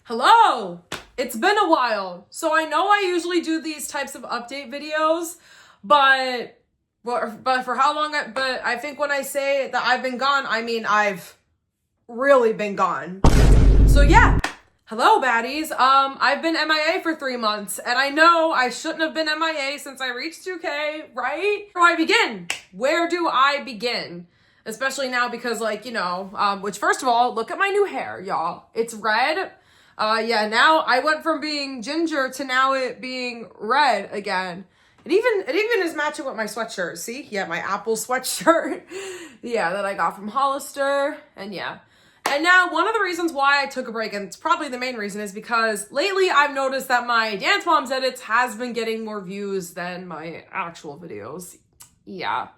Hello! It's been a while. So I know I usually do these types of update videos, but for how long but I think when I say that I've been gone, I mean I've really been gone. So yeah. Hello, baddies. I've been MIA for 3 months, and I know I shouldn't have been MIA since I reached 2K, right? Where do I begin? Where do I begin? Especially now because, which first of all, look at my new hair, y'all. It's red. Yeah, now I went from being ginger to now it being red again. It even is matching with my sweatshirt. See? Yeah, my Apple sweatshirt. Yeah, that I got from Hollister. And yeah. And now one of the reasons why I took a break, and it's probably the main reason, is because lately I've noticed that my Dance Moms edits has been getting more views than my actual videos. Yeah.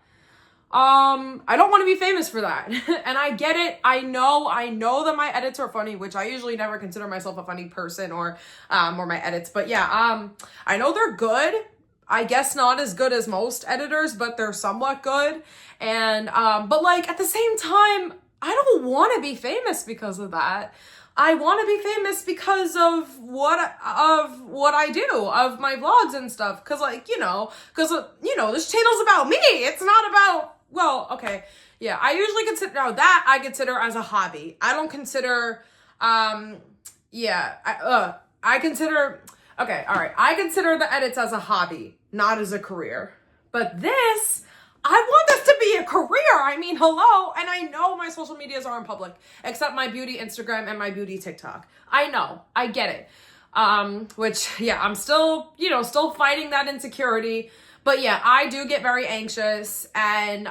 I don't want to be famous for that. And I get it. I know that my edits are funny, which I usually never consider myself a funny person or my edits. But yeah, I know they're good. I guess not as good as most editors, but they're somewhat good. And, but like at the same time, I don't want to be famous because of that. I want to be famous because of what I do, of my vlogs and stuff. Cause this channel's about me. It's not about, well, okay. Yeah. I usually consider, I consider as a hobby. I don't consider, I consider, okay. All right. I consider the edits as a hobby, not as a career. But this, I want this to be a career. I mean, hello. And I know my social medias aren't public, except my beauty Instagram and my beauty TikTok. I know. I get it. Which, yeah, I'm still, still fighting that insecurity. But yeah, I do get very anxious. And,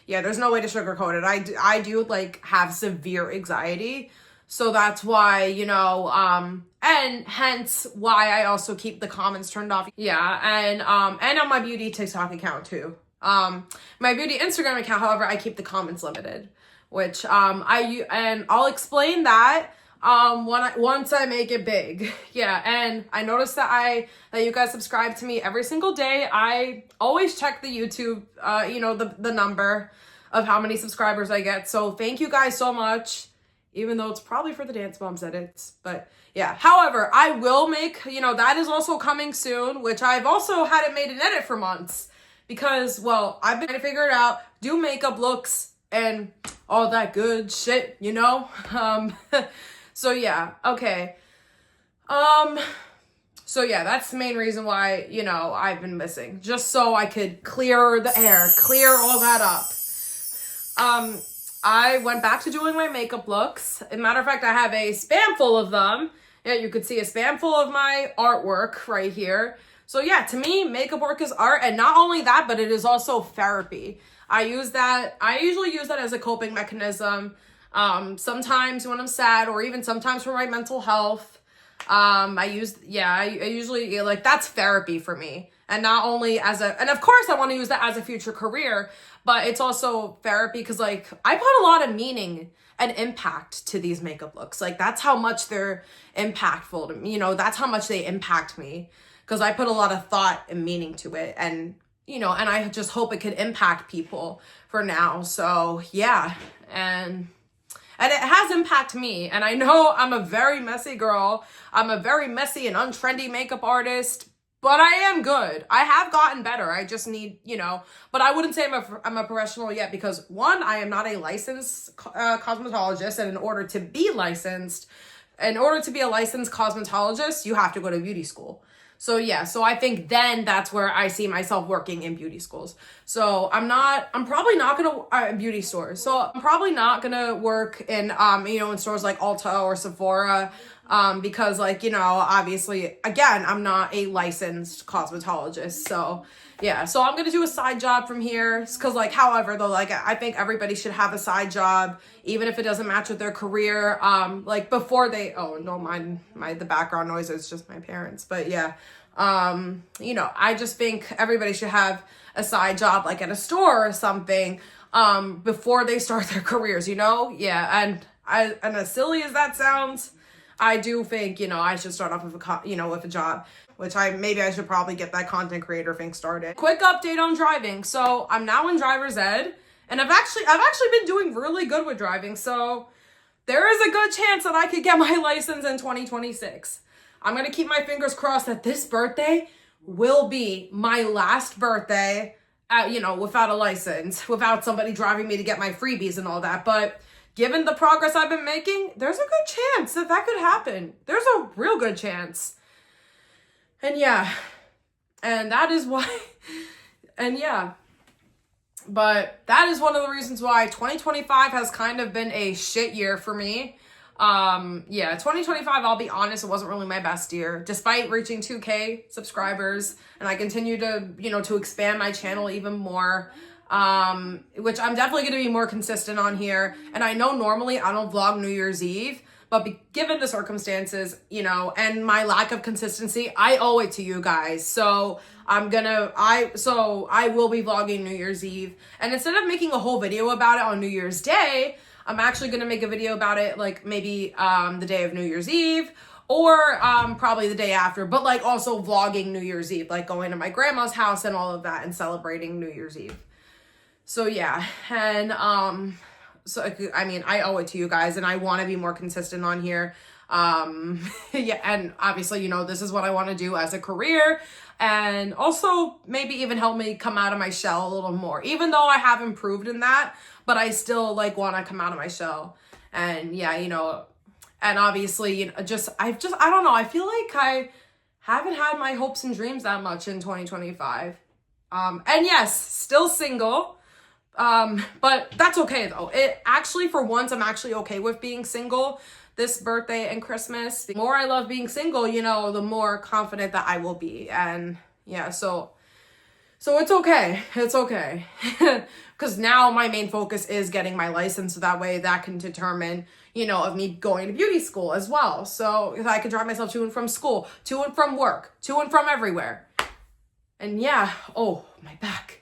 yeah, there's no way to sugarcoat it. I do like have severe anxiety. So that's why, and hence why I also keep the comments turned off. Yeah. And on my beauty TikTok account too. My beauty Instagram account, however, I keep the comments limited, which, I'll explain that, once I make it big. Yeah. And I noticed that you guys subscribe to me every single day. I always check the YouTube, the number of how many subscribers I get. So thank you guys so much, even though it's probably for the Dance Moms edits, but yeah. However, I will make, that is also coming soon, which I've also hadn't made an edit for months. Because, well, I've been trying to figure it out, do makeup looks and all that good shit, So yeah, okay. So yeah, that's the main reason why, I've been missing. Just so I could clear the air, clear all that up. I went back to doing my makeup looks. As a matter of fact, I have a spam full of them. Yeah, you could see a spam full of my artwork right here. So yeah, to me, makeup work is art, and not only that, but it is also therapy. I usually use that as a coping mechanism. Sometimes when I'm sad, or even sometimes for my mental health. I usually, like, that's therapy for me. And not only and of course I want to use that as a future career, but it's also therapy because, like, I put a lot of meaning and impact to these makeup looks. Like, that's how much they're impactful to me, that's how much they impact me. Because I put a lot of thought and meaning to it. And, and I just hope it could impact people for now. So, yeah. And it has impacted me. And I know I'm a very messy girl. I'm a very messy and untrendy makeup artist. But I am good. I have gotten better. I just need, but I wouldn't say I'm a professional yet because, one, I am not a licensed cosmetologist. And in order to be a licensed cosmetologist, you have to go to beauty school. So yeah, so I think then that's where I see myself working in beauty schools. So I'm probably not gonna, beauty stores. So I'm probably not gonna work in, in stores like Ulta or Sephora, because, like, obviously, again, I'm not a licensed cosmetologist. So yeah, so I'm gonna do a side job from here. Cause, like, however, though, like, I think everybody should have a side job, even if it doesn't match with their career. Like, before the background noise is just my parents, but yeah. I just think everybody should have a side job, like at a store or something, before they start their careers, Yeah. And as silly as that sounds, I do think, I should start off with with a job, which maybe I should probably get that content creator thing started. Quick update on driving. So I'm now in driver's ed, and I've actually been doing really good with driving. So there is a good chance that I could get my license in 2026. I'm going to keep my fingers crossed that this birthday will be my last birthday, without a license, without somebody driving me to get my freebies and all that. But given the progress I've been making, there's a good chance that that could happen. There's a real good chance. And yeah, and that is why, and yeah, but that is one of the reasons why 2025 has kind of been a shit year for me. 2025, I'll be honest, it wasn't really my best year, despite reaching 2K subscribers, and I continue to, to expand my channel even more, which I'm definitely going to be more consistent on here. And I know normally I don't vlog New Year's Eve, but given the circumstances, and my lack of consistency, I owe it to you guys. So I will be vlogging New Year's Eve. And instead of making a whole video about it on New Year's Day, I'm actually going to make a video about it, like maybe the day of New Year's Eve, or probably the day after, but like also vlogging New Year's Eve, like going to my grandma's house and all of that and celebrating New Year's Eve. So yeah, and I owe it to you guys, and I want to be more consistent on here. Yeah, and obviously, this is what I want to do as a career, and also maybe even help me come out of my shell a little more, even though I have improved in that, but I still want to come out of my shell. And yeah, and obviously, I don't know, I feel like I haven't had my hopes and dreams that much in 2025. And yes, still single. But that's okay though. It actually, for once, I'm actually okay with being single this birthday and Christmas. The more I love being single, the more confident that I will be. And yeah, so it's okay. It's okay. Because now my main focus is getting my license. So that way that can determine, of me going to beauty school as well. So if I can drive myself to and from school, to and from work, to and from everywhere. And yeah, oh, my back.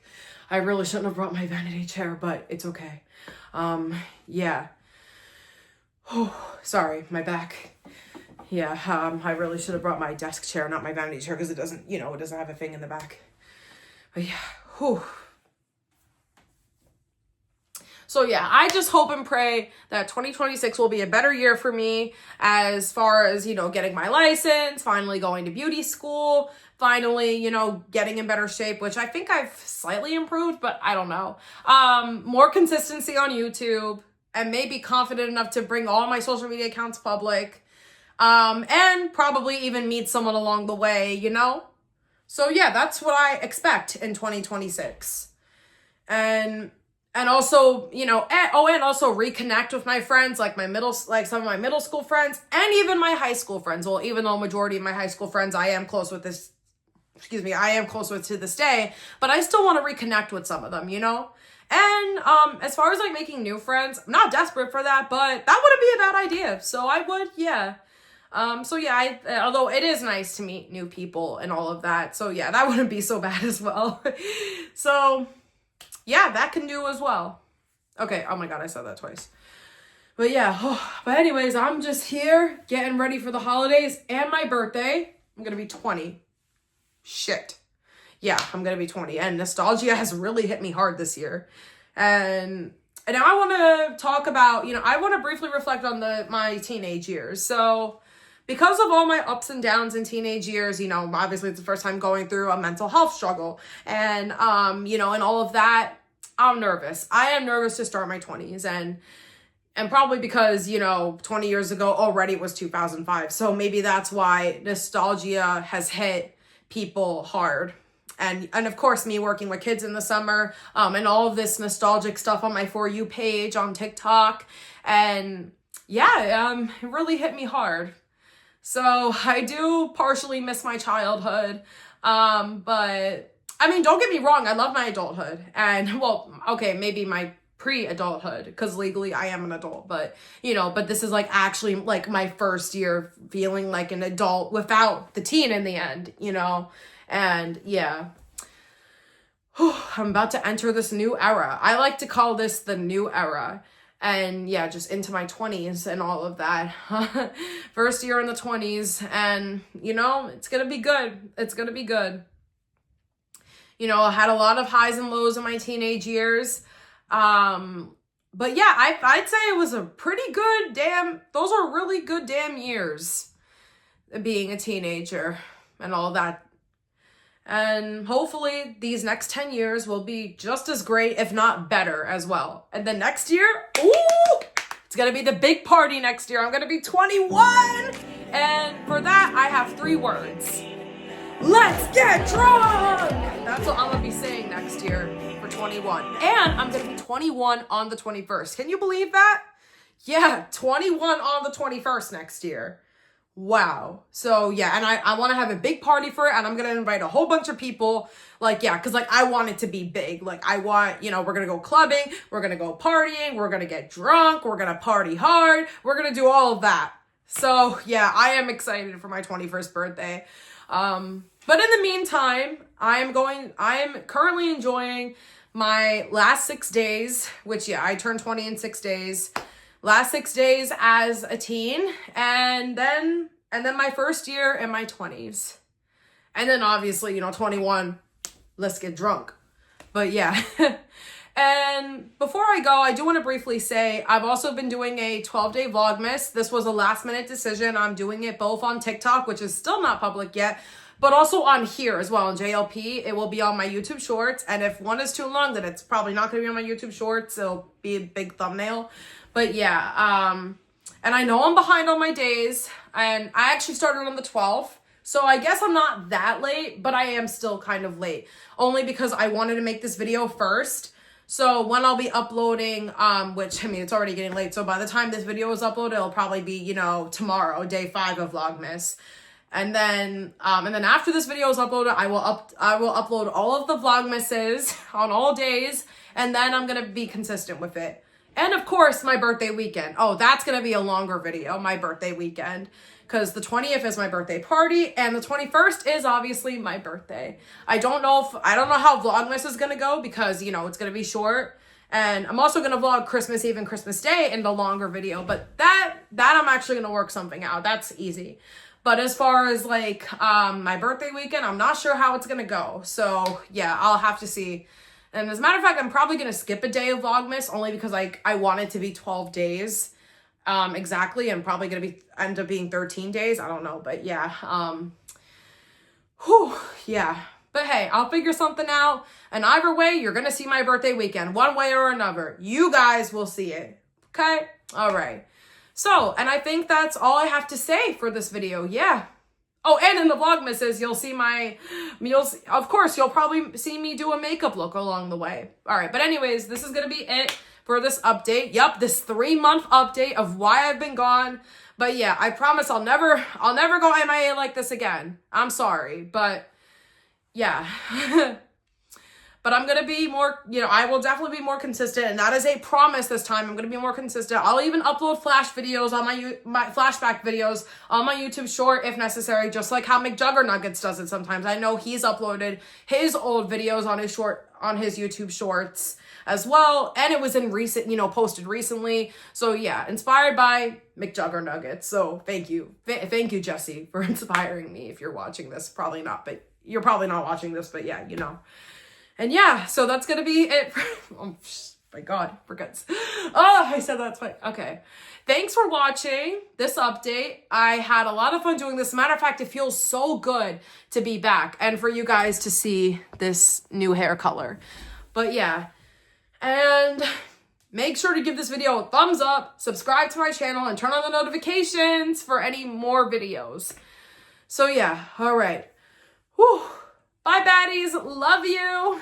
I really shouldn't have brought my vanity chair, but it's okay. Yeah. Oh, sorry, my back. Yeah, I really should have brought my desk chair, not my vanity chair, because it doesn't, it doesn't have a thing in the back. But yeah, whew. So yeah, I just hope and pray that 2026 will be a better year for me as far as, getting my license, finally going to beauty school, finally, getting in better shape, which I think I've slightly improved, but I don't know. More consistency on YouTube, and maybe confident enough to bring all my social media accounts public, and probably even meet someone along the way, So yeah, that's what I expect in 2026. And also, and also reconnect with my friends, like some of my middle school friends, and even my high school friends. Well, even though majority of my high school friends I am close with to this day, but I still want to reconnect with some of them, And as far as making new friends, I'm not desperate for that, but that wouldn't be a bad idea. So I would, yeah. Although it is nice to meet new people and all of that. So yeah, that wouldn't be so bad as well. So yeah, that can do as well. Okay, oh my God, I said that twice. But yeah, but anyways, I'm just here getting ready for the holidays and my birthday. I'm going to be 20. Shit. Yeah, I'm going to be 20. And nostalgia has really hit me hard this year. And now I want to talk about, I want to briefly reflect on my teenage years. So because of all my ups and downs in teenage years, obviously it's the first time going through a mental health struggle and, and all of that, I'm nervous. I am nervous to start my 20s and probably because, 20 years ago already was 2005. So maybe that's why nostalgia has hit people hard. And of course, me working with kids in the summer, and all of this nostalgic stuff on my For You page on TikTok. And yeah, it really hit me hard. So I do partially miss my childhood. But I mean, don't get me wrong. I love my adulthood and maybe my pre-adulthood, because legally I am an adult, but but this is actually my first year feeling like an adult without the teen in the end, and yeah. I'm about to enter this new era. I like to call this the new era. And yeah, just into my 20s and all of that. First year in the 20s. And, it's going to be good. It's going to be good. I had a lot of highs and lows in my teenage years. but yeah, I'd say it was a pretty good those are really good years being a teenager and all that. And hopefully these next 10 years will be just as great, if not better as well. And the next year, ooh, it's gonna be the big party next year. I'm gonna be 21. And for that, I have 3 words. Let's get drunk! That's what I'm gonna be saying next year for 21. And I'm gonna be 21 on the 21st. Can you believe that? Yeah, 21 on the 21st next year. Wow. So yeah, and I want to have a big party for it, and I'm going to invite a whole bunch of people. Like, yeah, because like I want it to be big. Like I want, we're going to go clubbing, we're going to go partying, we're going to get drunk, we're going to party hard, we're going to do all of that. So yeah, I am excited for my 21st birthday. But in the meantime, I am currently enjoying my last 6 days, which yeah, I turned 20 in 6 days. Last 6 days as a teen, and then my first year in my 20s. And then obviously, 21, let's get drunk. But yeah. And before I go, I do want to briefly say I've also been doing a 12-day Vlogmas. This was a last-minute decision. I'm doing it both on TikTok, which is still not public yet, but also on here as well, on JLP. It will be on my YouTube Shorts, and if one is too long, then it's probably not going to be on my YouTube Shorts. It'll be a big thumbnail. But yeah, and I know I'm behind on my days, and I actually started on the 12th, so I guess I'm not that late, but I am still kind of late, only because I wanted to make this video first. So when I'll be uploading, which, I mean, it's already getting late, so by the time this video is uploaded, it'll probably be, tomorrow, day 5 of Vlogmas. And then after this video is uploaded, I will upload all of the Vlogmases on all days, and then I'm gonna be consistent with it. And of course, my birthday weekend. Oh, that's going to be a longer video, my birthday weekend, because the 20th is my birthday party and the 21st is obviously my birthday. I don't know how Vlogmas is going to go because, it's going to be short. And I'm also going to vlog Christmas Eve and Christmas Day in the longer video, but that I'm actually going to work something out. That's easy. But as far as like my birthday weekend, I'm not sure how it's going to go. So yeah, I'll have to see. And as a matter of fact, I'm probably going to skip a day of Vlogmas only because I want it to be 12 days exactly. I'm probably going to end up being 13 days. I don't know. But yeah. Yeah. But hey, I'll figure something out. And either way, you're going to see my birthday weekend one way or another. You guys will see it. Okay? All right. So, and I think that's all I have to say for this video. Yeah. Oh, and in the Vlogmases, of course, you'll probably see me do a makeup look along the way. All right, but anyways, this is going to be it for this update. Yep, this 3-month update of why I've been gone. But yeah, I promise I'll never go MIA like this again. I'm sorry, but yeah. But I'm going to be more, I will definitely be more consistent. And that is a promise this time. I'm going to be more consistent. I'll even upload flash videos on my flashback videos on my YouTube short if necessary, just like how McJuggernuggets does it sometimes. I know he's uploaded his old videos on his YouTube shorts as well. And it was in posted recently. So yeah, inspired by McJuggernuggets. So thank you. Thank you, Jesse, for inspiring me. If you're watching this, probably not, but you're probably not watching this, but yeah, And yeah, so that's going to be it. Oh, my God, forgets. Oh, I said that's fine. Okay. Thanks for watching this update. I had a lot of fun doing this. As a matter of fact, it feels so good to be back and for you guys to see this new hair color. But yeah, and make sure to give this video a thumbs up, subscribe to my channel, and turn on the notifications for any more videos. So yeah, all right. Whew. Bye, baddies. Love you.